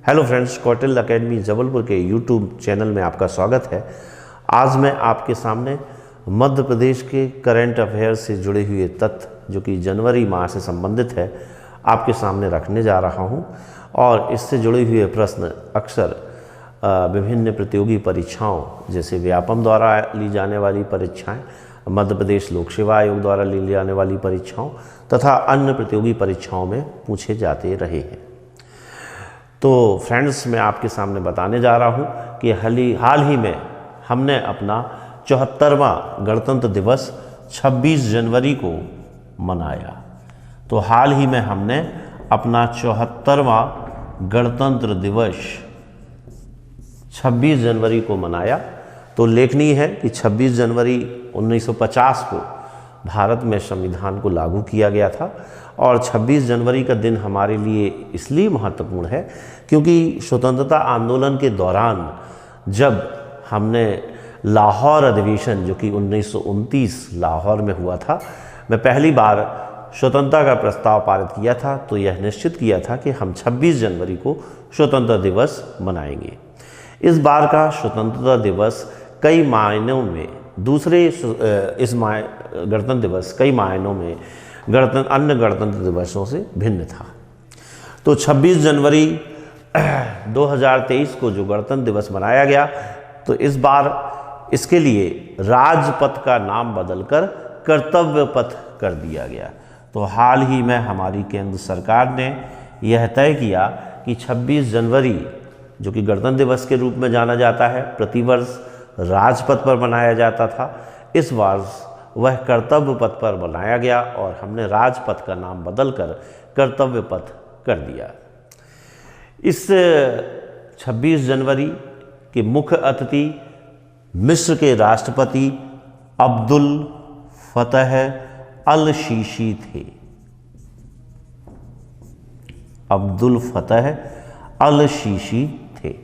Hello friends, Kautilya academy Jabalpur के YouTube channel में आपका स्वागत है। आज मैं आपके सामने मध्य प्रदेश के करंट अफेयर से जुड़े हुए तथ्य जो कि जनवरी माह से संबंधित है आपके सामने रखने जा रहा हूं और इससे जुड़े हुए प्रश्न अक्सर विभिन्न प्रतियोगी परीक्षाओं जैसे व्यापम द्वारा ली जाने वाली परीक्षाएं, मध्य प्रदेश लोक सेवा आयोग द्वारा ली जाने वाली परीक्षाओं तथा अन्य प्रतियोगी परीक्षाओं में पूछे जाते रहे हैं। तो फ्रेंड्स, मैं आपके सामने बताने जा रहा हूं कि हाल ही में हमने अपना 74वां गणतंत्र दिवस 26 जनवरी को मनाया। तो हाल ही में हमने अपना 74वां गणतंत्र दिवस 26 जनवरी को मनाया। तो उल्लेखनीय है कि 26 जनवरी 1950 को भारत में संविधान को लागू किया गया था और 26 जनवरी का दिन हमारे लिए इसलिए महत्वपूर्ण है क्योंकि स्वतंत्रता आंदोलन के दौरान जब हमने लाहौर अधिवेशन जो कि 1929 लाहौर में हुआ था, मैं पहली बार स्वतंत्रता का प्रस्ताव पारित किया था, तो यह निश्चित किया था कि हम 26 जनवरी को स्वतंत्रता दिवस मनाएंगे। इस बार का स्वतंत्रता दिवस कई मायनों में गणतंत्र दिवस कई मायनों में अन्य गणतंत्र दिवसों से भिन्न था। तो 26 जनवरी 2023 को जो गणतंत्र दिवस मनाया गया, तो इस बार इसके लिए राजपथ का नाम बदलकर कर्तव्य पथ कर दिया गया। तो हाल ही में हमारी केंद्र सरकार ने यह तय किया कि 26 जनवरी जो कि गणतंत्र दिवस के रूप में जाना जाता है, प्रतिवर्ष राजपथ पर मनाया जाता था, इस वर्ष वह कर्तव्य पथ पर बनाया गया और हमने राजपथ का नाम बदलकर कर्तव्य पथ कर दिया। इस 26 जनवरी के मुख्य अतिथि मिस्र के राष्ट्रपति अब्दुल फतह अल सीसी थे। अब्दुल फतह अल सीसी थे।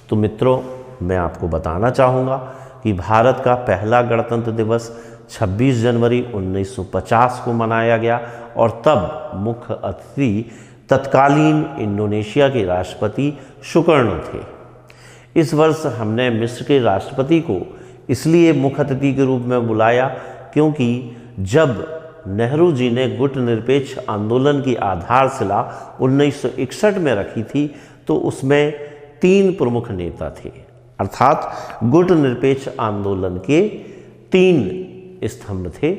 तो मित्रों, मैं आपको बताना चाहूँगा कि भारत का पहला गणतंत्र दिवस 26 जनवरी 1950 को मनाया गया और तब मुख्य अतिथि तत्कालीन इंडोनेशिया के राष्ट्रपति सुकर्णो थे। इस वर्ष हमने मिस्र के राष्ट्रपति को इसलिए मुख्य अतिथि के रूप में बुलाया क्योंकि जब नेहरू जी ने गुट निरपेक्ष आंदोलन की आधारशिला 1961 में रखी थी, तो उसमें 3 प्रमुख नेता थे, अर्थात गुट निरपेक्ष आंदोलन के 3 स्तंभ थे।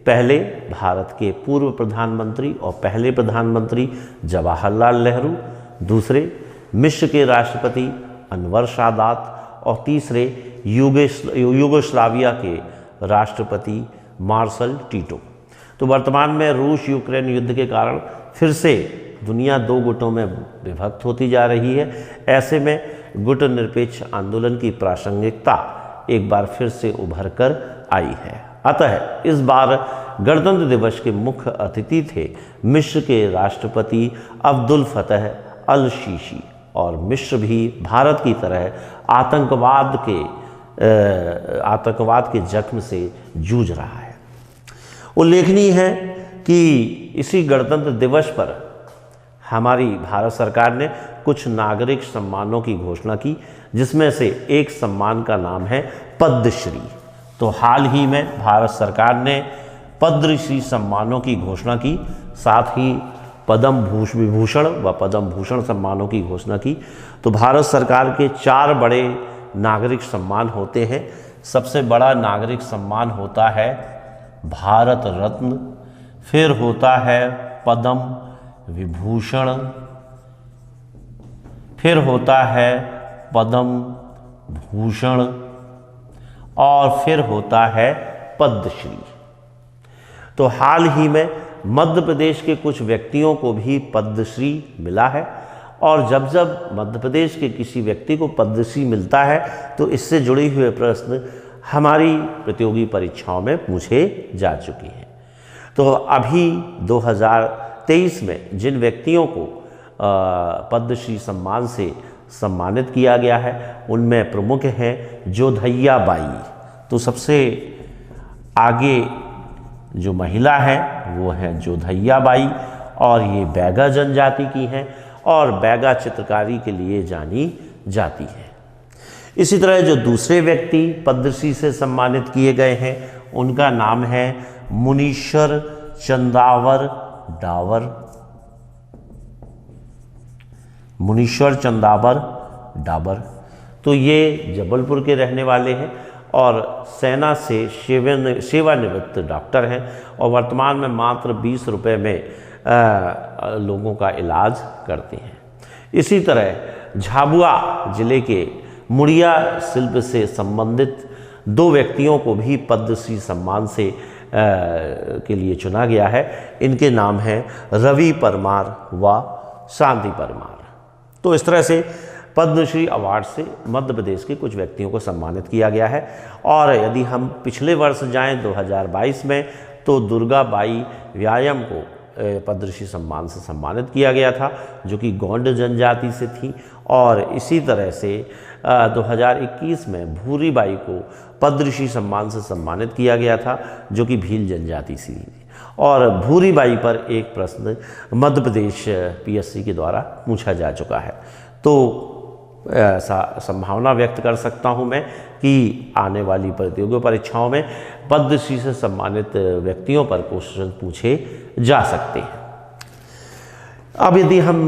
पहले भारत के पूर्व प्रधानमंत्री और पहले प्रधानमंत्री जवाहरलाल नेहरू, दूसरे मिस्र के राष्ट्रपति अनवर सादात और तीसरे यूगोस्लाविया के राष्ट्रपति मार्शल टीटो। तो वर्तमान में रूस यूक्रेन युद्ध के कारण फिर से दुनिया 2 गुटों में विभक्त होती जा रही है। ऐसे में गुट निरपेक्ष आंदोलन की प्रासंगिकता एक बार फिर से उभर कर आई है। अतः इस बार गणतंत्र दिवस के मुख्य अतिथि थे मिस्र के राष्ट्रपति अब्दुल फतह अल सीसी और मिस्र भी भारत की तरह आतंकवाद के जख्म से जूझ रहा है। उल्लेखनीय है कि इसी गणतंत्र दिवस पर हमारी भारत सरकार ने कुछ नागरिक सम्मानों की घोषणा की, जिसमें से एक सम्मान का नाम है पद्मश्री। तो हाल ही में भारत सरकार ने पद्मश्री सम्मानों की घोषणा की, साथ ही पद्म विभूषण व पद्म भूषण सम्मानों की घोषणा की। तो भारत सरकार के 4 बड़े नागरिक सम्मान होते हैं। सबसे बड़ा नागरिक सम्मान होता है भारत रत्न, फिर होता है पद्म विभूषण, फिर होता है पद्म भूषण और फिर होता है पद्मश्री। तो हाल ही में मध्य प्रदेश के कुछ व्यक्तियों को भी पद्मश्री मिला है और जब जब मध्य प्रदेश के किसी व्यक्ति को पद्मश्री मिलता है तो इससे जुड़े हुए प्रश्न हमारी प्रतियोगी परीक्षाओं में पूछे जा चुके हैं। तो अभी 2023 में जिन व्यक्तियों को पद्मश्री सम्मान से सम्मानित किया गया है उनमें प्रमुख हैं जोधैया बाई। तो सबसे आगे जो महिला है वो है जोधैया बाई और ये बैगा जनजाति की हैं और बैगा चित्रकारी के लिए जानी जाती है। इसी तरह जो दूसरे व्यक्ति पद्मश्री से सम्मानित किए गए हैं उनका नाम है मुनीश्वर चंदावर डावर। मुनीश्वर चंदावर डाबर, तो ये जबलपुर के रहने वाले हैं और सेना से सेवानिवृत्त डॉक्टर हैं और वर्तमान में मात्र 20 रुपये में लोगों का इलाज करते हैं। इसी तरह झाबुआ जिले के मुड़िया शिल्प से संबंधित 2 व्यक्तियों को भी पद्मश्री सम्मान से के लिए चुना गया है। इनके नाम हैं रवि परमार व शांति परमार। तो इस तरह से पद्मश्री अवार्ड से मध्य प्रदेश के कुछ व्यक्तियों को सम्मानित किया गया है। और यदि हम पिछले वर्ष जाएं 2022 में, तो दुर्गा बाई व्यायाम को पद्मश्री सम्मान से सम्मानित किया गया था, जो कि गोंड जनजाति से थी। और इसी तरह से 2021 में भूरी बाई को पद्मश्री सम्मान से सम्मानित किया गया था, जो कि भील जनजाति से थी। और भूरी बाई पर एक प्रश्न मध्य प्रदेश पीएससी के द्वारा पूछा जा चुका है। तो ऐसा संभावना व्यक्त कर सकता हूं मैं कि आने वाली प्रतियोगी परीक्षाओं में पद्मश्री से सम्मानित व्यक्तियों पर क्वेश्चन पूछे जा सकते हैं। अब यदि हम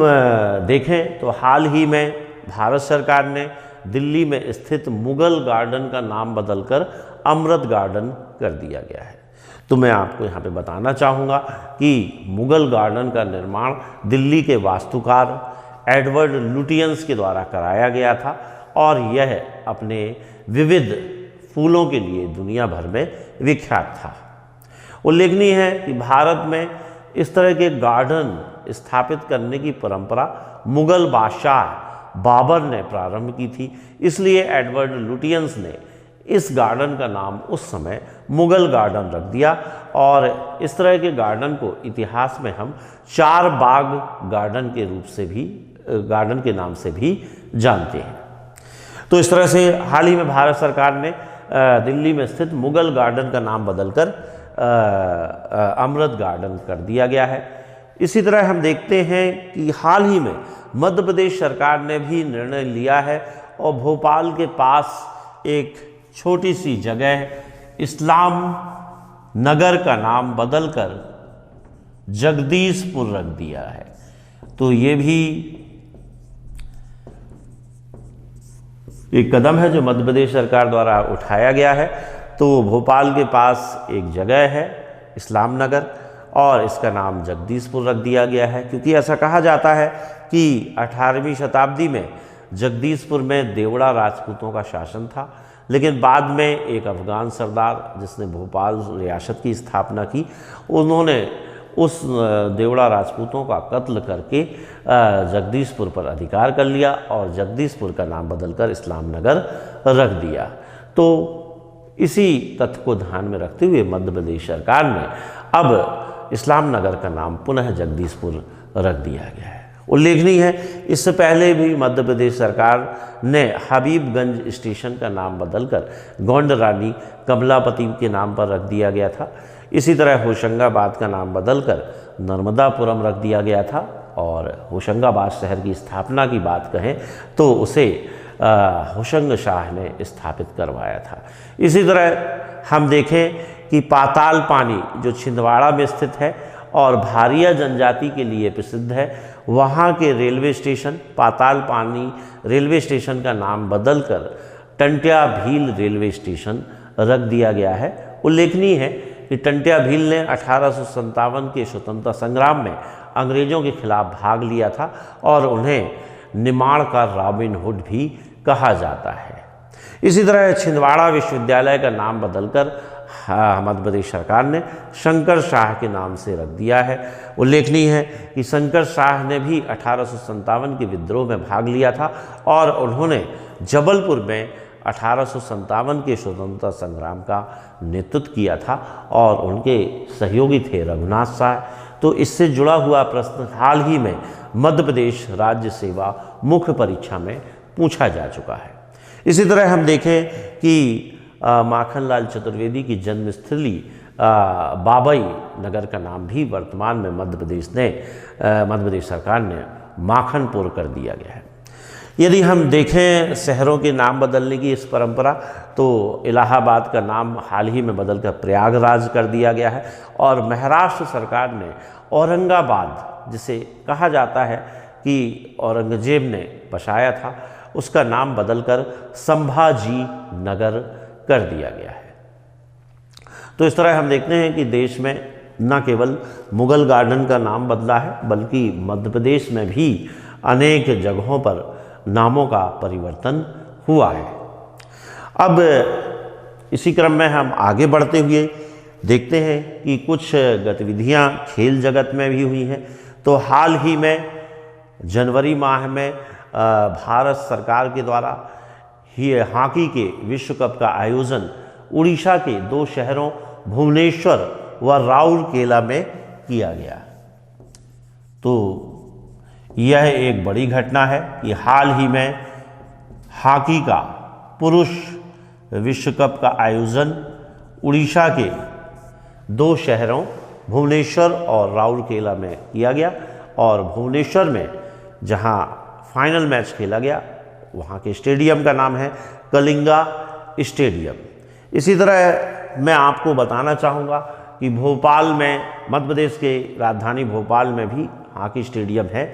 देखें तो हाल ही में भारत सरकार ने दिल्ली में स्थित मुगल गार्डन का नाम बदलकर अमृत गार्डन कर दिया गया है। तो मैं आपको यहाँ पे बताना चाहूँगा कि मुगल गार्डन का निर्माण दिल्ली के वास्तुकार एडवर्ड लुटियंस के द्वारा कराया गया था और यह अपने विविध फूलों के लिए दुनिया भर में विख्यात था। उल्लेखनीय है कि भारत में इस तरह के गार्डन स्थापित करने की परंपरा मुगल बादशाह बाबर ने प्रारंभ की थी, इसलिए एडवर्ड लुटियंस ने इस गार्डन का नाम उस समय मुगल गार्डन रख दिया। और इस तरह के गार्डन को इतिहास में हम चार बाग गार्डन के रूप से भी, गार्डन के नाम से भी जानते हैं। तो इस तरह से हाल ही में भारत सरकार ने दिल्ली में स्थित मुगल गार्डन का नाम बदलकर अमृत गार्डन कर दिया गया है। इसी तरह हम देखते हैं कि हाल ही में मध्य प्रदेश सरकार ने भी निर्णय लिया है और भोपाल के पास एक छोटी सी जगह इस्लाम नगर का नाम बदलकर जगदीशपुर रख दिया है। तो ये भी एक कदम है जो मध्य प्रदेश सरकार द्वारा उठाया गया है। तो भोपाल के पास एक जगह है इस्लाम नगर और इसका नाम जगदीशपुर रख दिया गया है, क्योंकि ऐसा कहा जाता है कि 18वीं शताब्दी में जगदीशपुर में देवड़ा राजपूतों का शासन था, लेकिन बाद में एक अफगान सरदार जिसने भोपाल रियासत की स्थापना की, उन्होंने उस देवड़ा राजपूतों का कत्ल करके जगदीशपुर पर अधिकार कर लिया और जगदीशपुर का नाम बदलकर इस्लाम नगर रख दिया। तो इसी तथ्य को ध्यान में रखते हुए मध्य प्रदेश सरकार ने अब इस्लाम नगर का नाम पुनः जगदीशपुर रख दिया गया है। उल्लेखनीय है, इससे पहले भी मध्य प्रदेश सरकार ने हबीबगंज स्टेशन का नाम बदलकर गोंड रानी कमलापति के नाम पर रख दिया गया था। इसी तरह होशंगाबाद का नाम बदलकर नर्मदापुरम रख दिया गया था और होशंगाबाद शहर की स्थापना की बात कहें तो उसे होशंग शाह ने स्थापित करवाया था। इसी तरह हम देखें कि पाताल पानी जो छिंदवाड़ा में स्थित है और भारिया जनजाति के लिए प्रसिद्ध है, वहाँ के रेलवे स्टेशन पाताल पानी रेलवे स्टेशन का नाम बदलकर टंट्या भील रेलवे स्टेशन रख दिया गया है। उल्लेखनीय है कि टंट्या भील ने 1857 के स्वतंत्रता संग्राम में अंग्रेज़ों के खिलाफ भाग लिया था और उन्हें निमाड़ का रॉबिन हुड भी कहा जाता है। इसी तरह छिंदवाड़ा विश्वविद्यालय का नाम बदलकर मध्य प्रदेश सरकार ने शंकर शाह के नाम से रख दिया है। उल्लेखनीय है कि शंकर शाह ने भी 1857 के विद्रोह में भाग लिया था और उन्होंने जबलपुर में 1857 के स्वतंत्रता संग्राम का नेतृत्व किया था और उनके सहयोगी थे रघुनाथ शाह। तो इससे जुड़ा हुआ प्रश्न हाल ही में मध्य प्रदेश राज्य सेवा मुख्य परीक्षा में पूछा जा चुका है। इसी तरह हम देखें कि माखनलाल चतुर्वेदी की जन्मस्थली बाबई नगर का नाम भी वर्तमान में मध्य प्रदेश सरकार ने माखनपुर कर दिया गया है। यदि हम देखें शहरों के नाम बदलने की इस परंपरा, तो इलाहाबाद का नाम हाल ही में बदलकर प्रयागराज कर दिया गया है, और महाराष्ट्र सरकार ने औरंगाबाद, जिसे कहा जाता है कि औरंगजेब ने बसाया था, उसका नाम बदलकर संभाजी नगर कर दिया गया है। तो इस तरह हम देखते हैं कि देश में न केवल मुगल गार्डन का नाम बदला है, बल्कि मध्य प्रदेश में भी अनेक जगहों पर नामों का परिवर्तन हुआ है। अब इसी क्रम में हम आगे बढ़ते हुए देखते हैं कि कुछ गतिविधियां खेल जगत में भी हुई हैं। तो हाल ही में जनवरी माह में भारत सरकार के द्वारा ही हॉकी के विश्व कप का आयोजन उड़ीसा के 2 शहरों भुवनेश्वर व राउरकेला में किया गया। तो यह एक बड़ी घटना है कि हाल ही में हॉकी का पुरुष विश्व कप का आयोजन उड़ीसा के 2 शहरों भुवनेश्वर और राउरकेला में किया गया, और भुवनेश्वर में जहां फाइनल मैच खेला गया वहां के स्टेडियम का नाम है कलिंगा स्टेडियम। इसी तरह मैं आपको बताना चाहूँगा कि भोपाल में, मध्य प्रदेश के राजधानी भोपाल में भी हॉकी स्टेडियम है,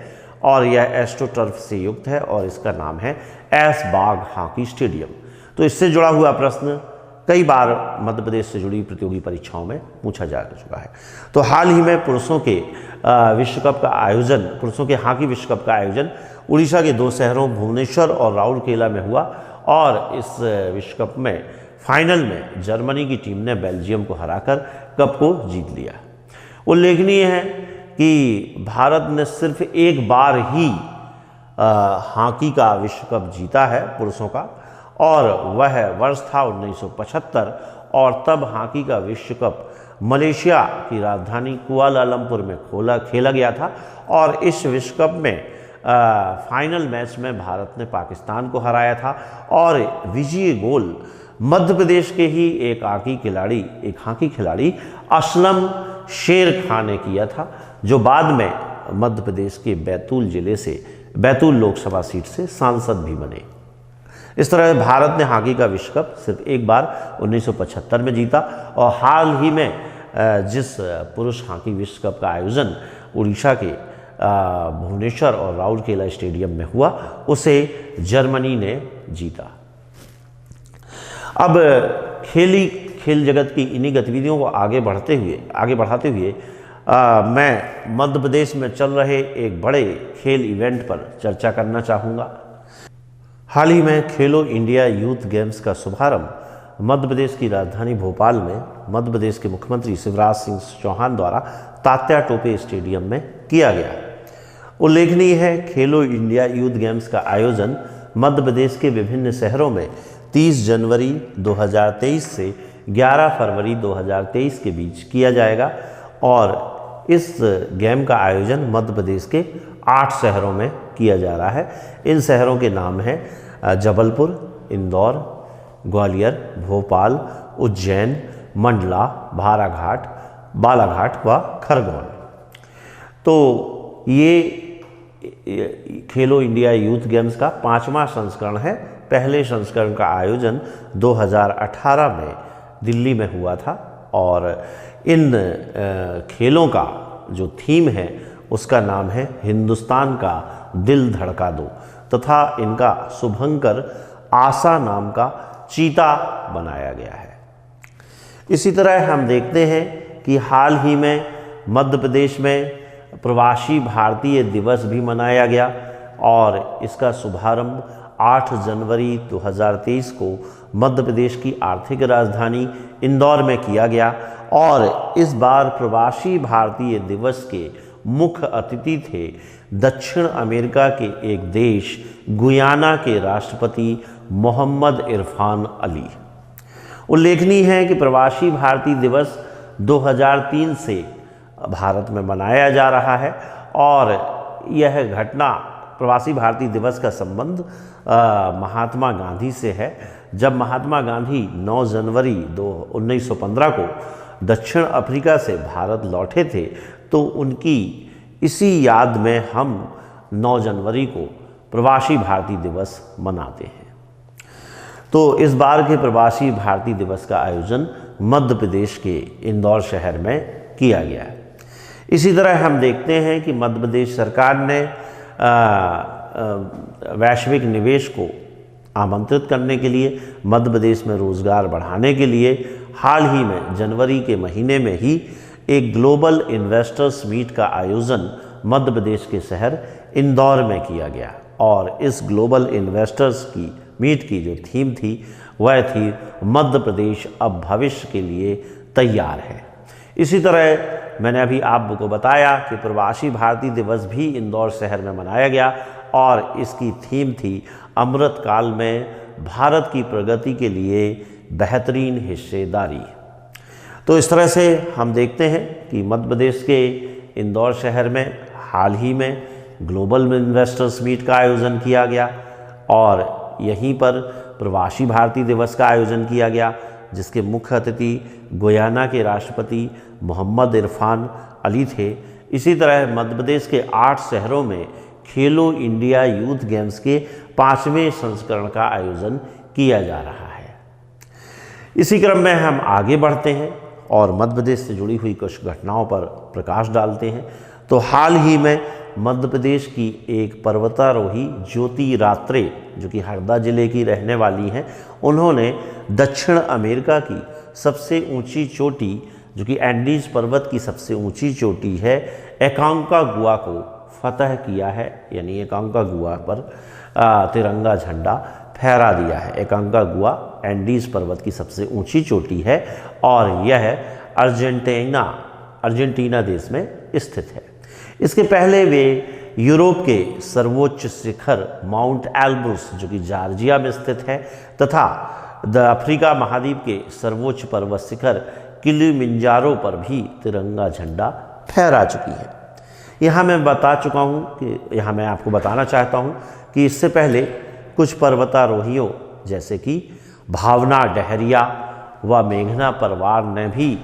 और यह एस्ट्रोटर्फ से युक्त है, और इसका नाम है ऐशबाग हॉकी स्टेडियम। तो इससे जुड़ा हुआ प्रश्न कई बार मध्य प्रदेश से जुड़ी प्रतियोगी परीक्षाओं में पूछा जा चुका है। तो हाल ही में पुरुषों के विश्व कप का आयोजन, पुरुषों के हॉकी विश्व कप का आयोजन उड़ीसा के 2 शहरों भुवनेश्वर और राउरकेला में हुआ, और इस विश्व कप में फाइनल में जर्मनी की टीम ने बेल्जियम को हराकर कप को जीत लिया। उल्लेखनीय है कि भारत ने सिर्फ एक बार ही हॉकी का विश्व कप जीता है पुरुषों का, और वह वर्ष था 1975, और तब हॉकी का विश्व कप मलेशिया की राजधानी कुआलालंपुर में खेला गया था। और इस विश्व कप में फाइनल मैच में भारत ने पाकिस्तान को हराया था, और विजयी गोल मध्य प्रदेश के ही एक हॉकी खिलाड़ी असलम शेर खान ने किया था, जो बाद में मध्य प्रदेश के बैतूल लोकसभा सीट से सांसद भी बने। इस तरह भारत ने हॉकी का विश्व कप सिर्फ एक बार 1975 में जीता, और हाल ही में जिस पुरुष हॉकी विश्व कप का आयोजन उड़ीसा के भुवनेश्वर और राउरकेला स्टेडियम में हुआ, उसे जर्मनी ने जीता। अब खेल जगत की इन्हीं गतिविधियों को आगे बढ़ाते हुए मैं मध्य प्रदेश में चल रहे एक बड़े खेल इवेंट पर चर्चा करना चाहूँगा। हाल ही में खेलो इंडिया यूथ गेम्स का शुभारंभ मध्य प्रदेश की राजधानी भोपाल में मध्य प्रदेश के मुख्यमंत्री शिवराज सिंह चौहान द्वारा तात्या टोपे स्टेडियम में किया गया। उल्लेखनीय है, खेलो इंडिया यूथ गेम्स का आयोजन मध्य प्रदेश के विभिन्न शहरों में 30 जनवरी 2023 से 11 फरवरी 2023 के बीच किया जाएगा, और इस गेम का आयोजन मध्य प्रदेश के 8 शहरों में किया जा रहा है। इन शहरों के नाम हैं जबलपुर, इंदौर, ग्वालियर, भोपाल, उज्जैन, मंडला, बालाघाट व खरगोन। तो ये खेलो इंडिया यूथ गेम्स का 5वां संस्करण है। पहले संस्करण का आयोजन 2018 में दिल्ली में हुआ था, और इन खेलों का जो थीम है उसका नाम है हिंदुस्तान का दिल धड़का दो, तथा इनका शुभंकर आशा नाम का चीता बनाया गया है। इसी तरह हम देखते हैं कि हाल ही में मध्य प्रदेश में प्रवासी भारतीय दिवस भी मनाया गया, और इसका शुभारंभ 8 जनवरी 2023 को मध्य प्रदेश की आर्थिक राजधानी इंदौर में किया गया। और इस बार प्रवासी भारतीय दिवस के मुख्य अतिथि थे दक्षिण अमेरिका के एक देश गुयाना के राष्ट्रपति मोहम्मद इरफान अली। उल्लेखनीय है कि प्रवासी भारतीय दिवस 2003 से भारत में मनाया जा रहा है, और यह घटना, प्रवासी भारतीय दिवस का संबंध महात्मा गांधी से है। जब महात्मा गांधी 9 जनवरी 1915 को दक्षिण अफ्रीका से भारत लौटे थे, तो उनकी इसी याद में हम 9 जनवरी को प्रवासी भारतीय दिवस मनाते हैं। तो इस बार के प्रवासी भारतीय दिवस का आयोजन मध्य प्रदेश के इंदौर शहर में किया गया है। इसी तरह हम देखते हैं कि मध्य प्रदेश सरकार ने वैश्विक निवेश को आमंत्रित करने के लिए, मध्य प्रदेश में रोजगार बढ़ाने के लिए हाल ही में जनवरी के महीने में ही एक ग्लोबल इन्वेस्टर्स मीट का आयोजन मध्य प्रदेश के शहर इंदौर में किया गया। और इस ग्लोबल इन्वेस्टर्स की मीट की जो थीम थी वह थी मध्य प्रदेश अब भविष्य के लिए तैयार है। इसी तरह मैंने अभी आपको बताया कि प्रवासी भारतीय दिवस भी इंदौर शहर में मनाया गया और इसकी थीम थी अमृत काल में भारत की प्रगति के लिए बेहतरीन हिस्सेदारी। तो इस तरह से हम देखते हैं कि मध्य प्रदेश के इंदौर शहर में हाल ही में ग्लोबल इन्वेस्टर्स मीट का आयोजन किया गया और यहीं पर प्रवासी भारतीय दिवस का आयोजन किया गया, जिसके मुख्य अतिथि गुयाना के राष्ट्रपति मोहम्मद इरफान अली थे। इसी तरह मध्य प्रदेश के 8 शहरों में खेलो इंडिया यूथ गेम्स के 5वें संस्करण का आयोजन किया जा रहा है। इसी क्रम में हम आगे बढ़ते हैं और मध्य प्रदेश से जुड़ी हुई कुछ घटनाओं पर प्रकाश डालते हैं। तो हाल ही में मध्य प्रदेश की एक पर्वतारोही ज्योति रात्रे, जो कि हरदा जिले की रहने वाली हैं, उन्होंने दक्षिण अमेरिका की सबसे ऊंची चोटी, जो कि एंडीज पर्वत की सबसे ऊंची चोटी है, एकांकागुआ को फतह किया है। यानी एकांकागुआ पर तिरंगा झंडा फहरा दिया है। एकांकागुआ एंडीज पर्वत की सबसे ऊंची चोटी है और यह अर्जेंटीना देश में स्थित है। इसके पहले वे यूरोप के सर्वोच्च शिखर माउंट एल्ब्रुस, जो कि जॉर्जिया में स्थित है, तथा अफ्रीका महाद्वीप के सर्वोच्च पर्वत शिखर किलिमंजारो पर भी तिरंगा झंडा फहरा चुकी है। यहाँ मैं बता चुका हूँ कि यहाँ मैं आपको बताना चाहता हूँ कि इससे पहले कुछ पर्वतारोहियों जैसे कि भावना डहरिया व मेघना परवार ने भी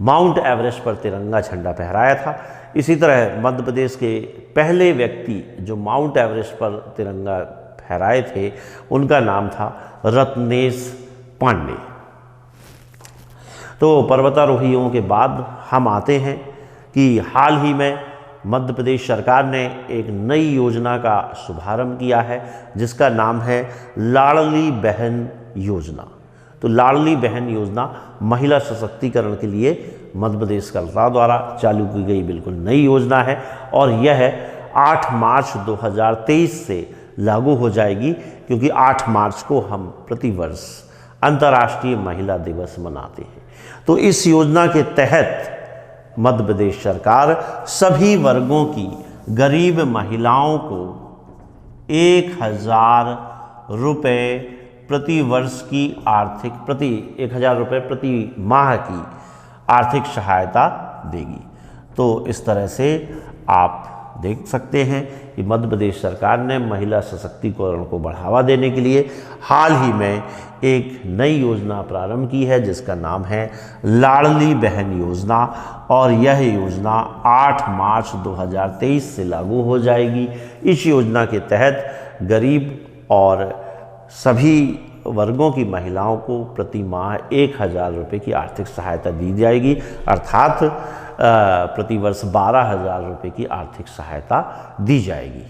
माउंट एवरेस्ट पर तिरंगा झंडा फहराया था। इसी तरह मध्य प्रदेश के पहले व्यक्ति जो माउंट एवरेस्ट पर तिरंगा फहराए थे, उनका नाम था रत्नेश पांडे। तो पर्वतारोहियों के बाद हम आते हैं कि हाल ही में मध्य प्रदेश सरकार ने एक नई योजना का शुभारंभ किया है, जिसका नाम है लाडली बहन योजना। तो लाडली बहन योजना महिला सशक्तिकरण के लिए मध्य प्रदेश सरकार द्वारा चालू की गई बिल्कुल नई योजना है और यह 8 मार्च 2023 से लागू हो जाएगी, क्योंकि 8 मार्च को हम प्रतिवर्ष अंतर्राष्ट्रीय महिला दिवस मनाते हैं। तो इस योजना के तहत मध्य प्रदेश सरकार सभी वर्गों की गरीब महिलाओं को 1000 रुपये प्रति वर्ष की 1000 रुपये प्रति माह की आर्थिक सहायता देगी। तो इस तरह से आप देख सकते हैं कि मध्य प्रदेश सरकार ने महिला सशक्तिकरण को बढ़ावा देने के लिए हाल ही में एक नई योजना प्रारंभ की है, जिसका नाम है लाडली बहन योजना और यह योजना 8 मार्च 2023 से लागू हो जाएगी। इस योजना के तहत गरीब और सभी वर्गों की महिलाओं को प्रति माह 1000 रुपये की आर्थिक सहायता दी जाएगी, अर्थात प्रतिवर्ष 12,000 रुपये की आर्थिक सहायता दी जाएगी।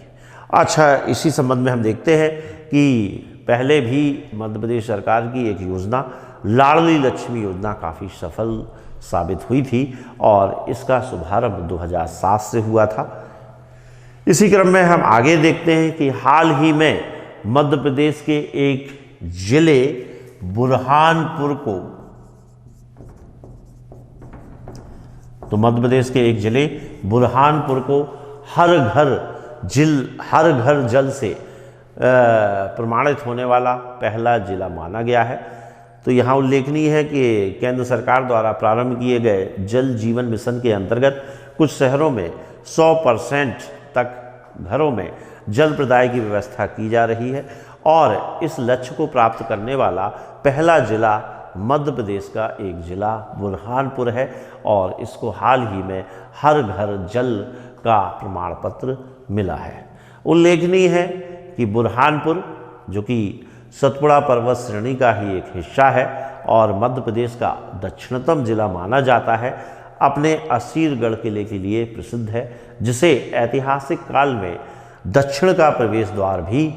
अच्छा, इसी संबंध में हम देखते हैं कि पहले भी मध्य प्रदेश सरकार की एक योजना लाडली लक्ष्मी योजना काफ़ी सफल साबित हुई थी और इसका शुभारंभ 2007 से हुआ था। इसी क्रम में हम आगे देखते हैं कि हाल ही में मध्य प्रदेश के एक जिले बुरहानपुर को, तो मध्य प्रदेश के एक जिले बुरहानपुर को हर घर जल से प्रमाणित होने वाला पहला जिला माना गया है। तो यहाँ उल्लेखनीय है कि केंद्र सरकार द्वारा प्रारंभ किए गए जल जीवन मिशन के अंतर्गत कुछ शहरों में 100% तक घरों में जल प्रदाय की व्यवस्था की जा रही है और इस लक्ष्य को प्राप्त करने वाला पहला जिला मध्य प्रदेश का एक जिला बुरहानपुर है और इसको हाल ही में हर घर जल का प्रमाण पत्र मिला है। उल्लेखनीय है कि बुरहानपुर, जो कि सतपुड़ा पर्वत श्रेणी का ही एक हिस्सा है और मध्य प्रदेश का दक्षिणतम जिला माना जाता है, अपने असीरगढ़ किले के लिए प्रसिद्ध है, जिसे ऐतिहासिक काल में दक्षिण का प्रवेश द्वार भी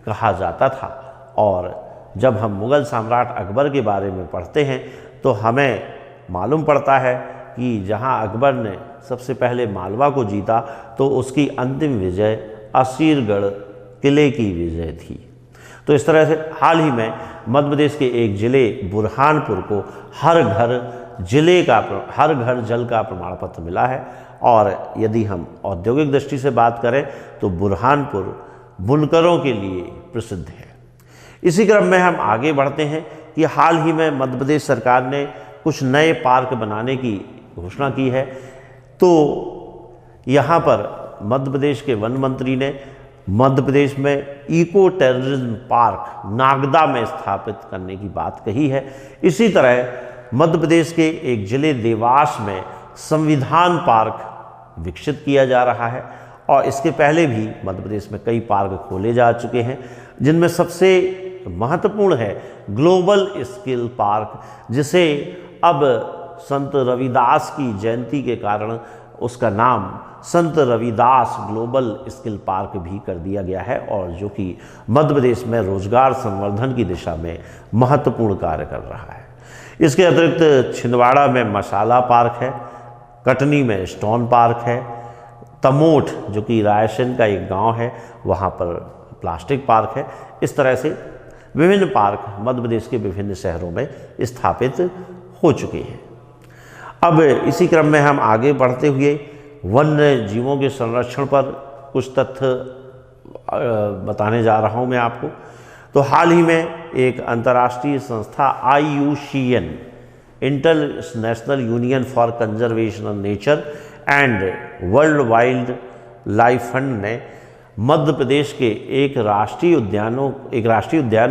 कहा जाता था। और जब हम मुग़ल सम्राट अकबर के बारे में पढ़ते हैं तो हमें मालूम पड़ता है कि जहां अकबर ने सबसे पहले मालवा को जीता तो उसकी अंतिम विजय असीरगढ़ किले की विजय थी। तो इस तरह से हाल ही में मध्य प्रदेश के एक ज़िले बुरहानपुर को हर घर जल का प्रमाण पत्र मिला है। और यदि हम औद्योगिक दृष्टि से बात करें तो बुरहानपुर बुनकरों के लिए प्रसिद्ध है। इसी क्रम में हम आगे बढ़ते हैं कि हाल ही में मध्य प्रदेश सरकार ने कुछ नए पार्क बनाने की घोषणा की है। तो यहाँ पर मध्य प्रदेश के वन मंत्री ने मध्य प्रदेश में इको टूरिज्म पार्क नागदा में स्थापित करने की बात कही है। इसी तरह मध्य प्रदेश के एक जिले देवास में संविधान पार्क विकसित किया जा रहा है और इसके पहले भी मध्य प्रदेश में कई पार्क खोले जा चुके हैं, जिनमें सबसे महत्वपूर्ण है ग्लोबल स्किल पार्क, जिसे अब संत रविदास की जयंती के कारण उसका नाम संत रविदास ग्लोबल स्किल पार्क भी कर दिया गया है और जो कि मध्य प्रदेश में रोजगार संवर्धन की दिशा में महत्वपूर्ण कार्य कर रहा है। इसके अतिरिक्त छिंदवाड़ा में मसाला पार्क है, कटनी में स्टोन पार्क है, तमोट जो कि रायसेन का एक गांव है वहां पर प्लास्टिक पार्क है। इस तरह से विभिन्न पार्क मध्य प्रदेश के विभिन्न शहरों में स्थापित हो चुके हैं। अब इसी क्रम में हम आगे बढ़ते हुए वन्य जीवों के संरक्षण पर कुछ तथ्य बताने जा रहा हूं मैं आपको। तो हाल ही में एक अंतर्राष्ट्रीय संस्था IUCN international union for conservation of nature and world wild life fund ने मध्य प्रदेश के एक राष्ट्रीय उद्यान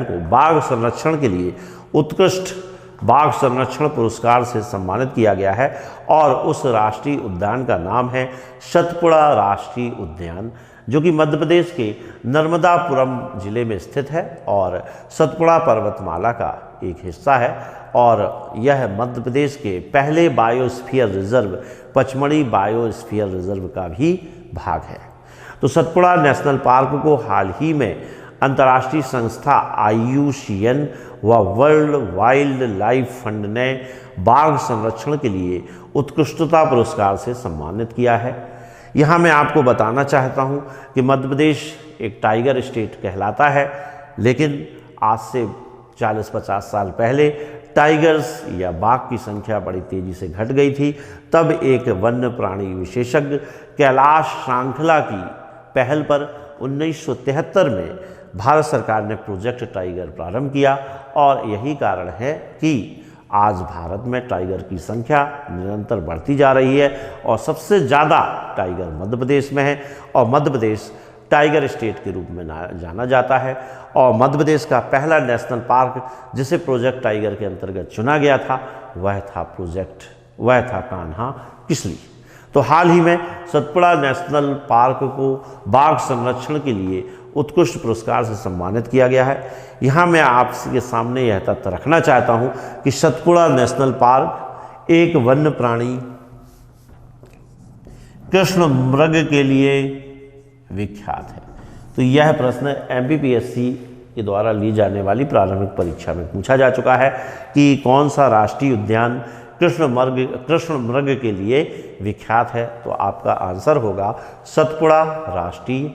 को बाघ संरक्षण के लिए उत्कृष्ट बाघ संरक्षण पुरस्कार से सम्मानित किया गया है और उस राष्ट्रीय उद्यान का नाम है सतपुड़ा राष्ट्रीय उद्यान, जो कि मध्य प्रदेश के नर्मदापुरम जिले में स्थित है और सतपुड़ा पर्वतमाला का एक हिस्सा है और यह मध्य प्रदेश के पहले biosphere reserve Pachmarhi biosphere reserve का भी भाग है। तो सतपुड़ा नेशनल पार्क को हाल ही में अंतर्राष्ट्रीय संस्था IUCN व वर्ल्ड वाइल्ड लाइफ फंड ने बाघ संरक्षण के लिए उत्कृष्टता पुरस्कार से सम्मानित किया है। यहाँ मैं आपको बताना चाहता हूँ कि मध्य प्रदेश एक टाइगर स्टेट कहलाता है, लेकिन आज से 40-50 साल पहले टाइगर्स या बाघ की संख्या बड़ी तेज़ी से घट गई थी। तब एक वन्य प्राणी विशेषज्ञ कैलाश श्रृंखला की पहल पर 1973 में भारत सरकार ने प्रोजेक्ट टाइगर प्रारंभ किया और यही कारण है कि आज भारत में टाइगर की संख्या निरंतर बढ़ती जा रही है और सबसे ज़्यादा टाइगर मध्य प्रदेश में है और मध्य प्रदेश टाइगर स्टेट के रूप में जाना जाता है। और मध्य प्रदेश का पहला नेशनल पार्क जिसे प्रोजेक्ट टाइगर के अंतर्गत चुना गया था वह था कान्हा किसली। तो हाल ही में सतपुड़ा नेशनल पार्क को बाघ संरक्षण के लिए उत्कृष्ट पुरस्कार से सम्मानित किया गया है। यहाँ मैं आपके सामने यह तथ्य रखना चाहता हूँ कि सतपुड़ा नेशनल पार्क एक वन्य प्राणी कृष्ण मृग के लिए विख्यात है। तो यह प्रश्न MPPSC के द्वारा ली जाने वाली प्रारंभिक परीक्षा में पूछा जा चुका है कि कौन सा राष्ट्रीय उद्यान कृष्ण मृग के लिए विख्यात है। तो आपका आंसर होगा सतपुड़ा राष्ट्रीय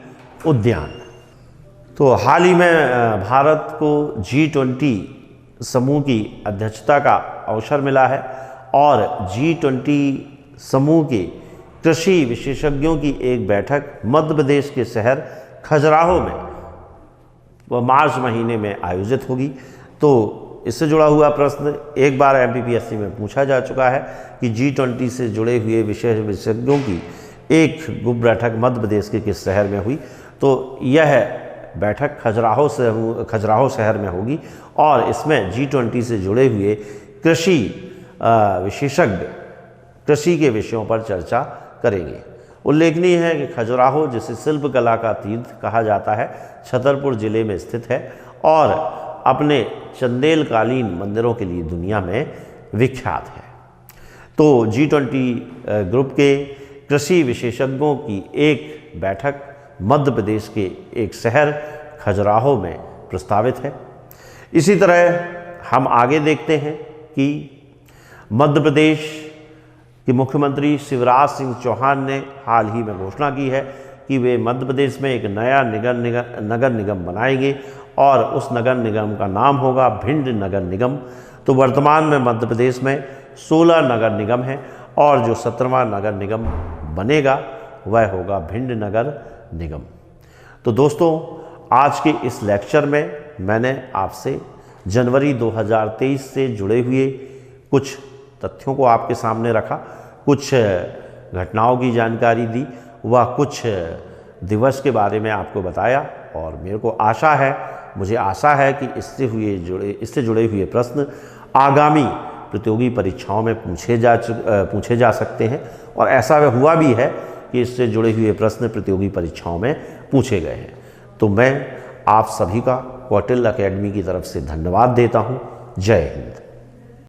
उद्यान। तो हाल ही में भारत को G20 समूह की अध्यक्षता का अवसर मिला है और G20 समूह के कृषि विशेषज्ञों की एक बैठक मध्य प्रदेश के शहर खजुराहो में वह मार्च महीने में आयोजित होगी। तो इससे जुड़ा हुआ प्रश्न एक बार MPPSC में पूछा जा चुका है कि G20 से जुड़े हुए विशेष विशेषज्ञों की एक गुप्त बैठक मध्य प्रदेश के किस शहर में हुई। तो यह बैठक खजुराहो शहर में होगी और इसमें G20 से जुड़े हुए कृषि विशेषज्ञ कृषि के विषयों पर चर्चा करेंगे। उल्लेखनीय है कि खजुराहो, जिसे शिल्प कला का तीर्थ कहा जाता है, छतरपुर जिले में स्थित है और अपने चंदेलकालीन मंदिरों के लिए दुनिया में विख्यात है। तो G20 ग्रुप के कृषि विशेषज्ञों की एक बैठक मध्य प्रदेश के एक शहर खजुराहो में प्रस्तावित है। इसी तरह हम आगे देखते हैं कि मध्य प्रदेश के मुख्यमंत्री शिवराज सिंह चौहान ने हाल ही में घोषणा की है कि वे मध्य प्रदेश में एक नया नगर निगम बनाएंगे और उस नगर निगम का नाम होगा भिंड नगर निगम। तो वर्तमान में मध्य प्रदेश में 16 नगर निगम हैं और जो 17वां नगर निगम बनेगा वह होगा भिंड नगर निगम। तो दोस्तों, आज के इस लेक्चर में मैंने आपसे जनवरी 2023 से जुड़े हुए कुछ तथ्यों को आपके सामने रखा, कुछ घटनाओं की जानकारी दी व कुछ दिवस के बारे में आपको बताया और मुझे आशा है कि इससे जुड़े हुए प्रश्न आगामी प्रतियोगी परीक्षाओं में पूछे जा सकते हैं और ऐसा हुआ भी है कि इससे जुड़े हुए प्रश्न प्रतियोगी परीक्षाओं में पूछे गए हैं। तो मैं आप सभी का कौटिल्य अकेडमी की तरफ से धन्यवाद देता हूँ। जय हिंद।